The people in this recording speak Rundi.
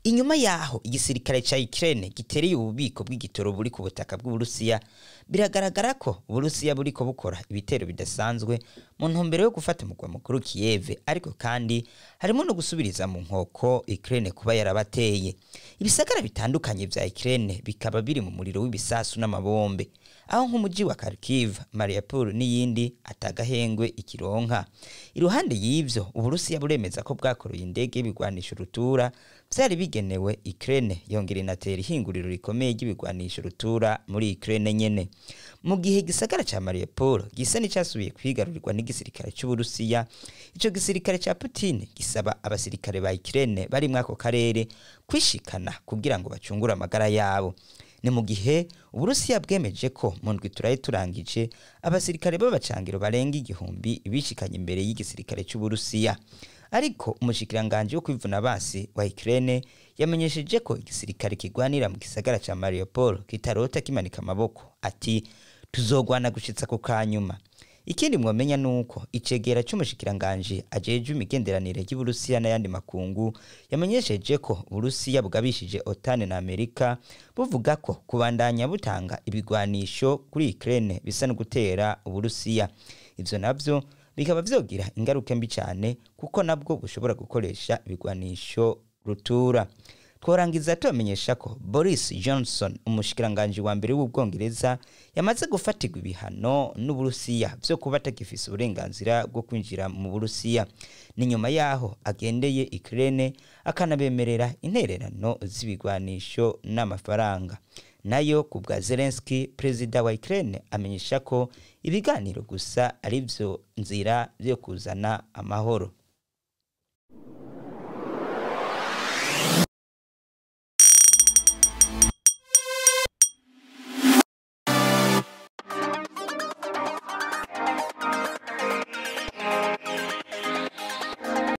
Inyuma yaho igisirikare ca Ukraine gitereye ububiko bw'igitoro buri ku butaka bw'Uburusiya, biragaragara ko Uburusiya buriko bukora ibitero bidasanzwe mu ntumbero yo gufata umugwa mukuru Kiev, ariko kandi harimo no gusubiriza mu nkoko Ukraine kuba yarabateye. Ibisagara bitandukanye vya Ukraine bikaba biri mu muriro w'ibisasu n'amabombe, aho nk'umuji wa Kharkiv, Mariupol n'iyindi atagahengwe ikironka. Iruhande y'ivyo Uburusiya buremeza ko bwakoroye indege y'ibigwanisho rutura vyari bigenewe Ukraine, yongera inatera ihinguriro rikomeye ry'ibigwanisho rutura muri Ukraine nyene. Mu gihe gisagara ca Mariupol gisa n'icasubiye kwigarurirwa n'igisirikare c'Uburusiya, ico gisirikare ca Putin gisaba abasirikare ba Ukraine bari mwako karere kwishikana kugira ngo bacungure amagara yabo. Ni mu gihe Uburusiya bwemeje ko mu ndwi turangije abasirikare b'abacangiro barenga 1000 bishikanye imbere y'igisirikare c'Uburusiya. Ariko umushikiranganje wo kwivuna basi wa Ukraine yamenyesheje ko igisirikare kigwanira mu gisagara ca Mariupol kitarota kimanika amaboko, ati tuzogwana gushitsa ku kanyuma. Ikindi mwamenya nuko icegera c'umushikiranganje ajeje imigenderanire y'Uburusiya n'ayandi makungu yamenyesheje ko Uburusiya bugabishije OTAN na Amerika buvuga ko kubandanya butanga ibigwanisho kuri Ukraine bisa no gutera Uburusiya. Ivyo navyo bikaba vyogira ingaruka mbi cyane kuko nabwo bushobora gukoresha ibigwanisho rutura. Tworangiza tumenyesha ko Boris Johnson, umushikiranganje wa mbere w'Ubwongereza, yamaze gufatirwa ibihano n'Uburusiya vyo kuba atakifise uburenganzira bwo kwinjira mu Burusiya. Ni nyuma yaho agendeye Ukraine akanabemerera intererano z'ibigwanisho n'amafaranga. Nayo kubwa Zelensky, prezida wa Ukraine, amenyesha ko ibiganiro gusa ari vyo nzira yo kuzana amahoro.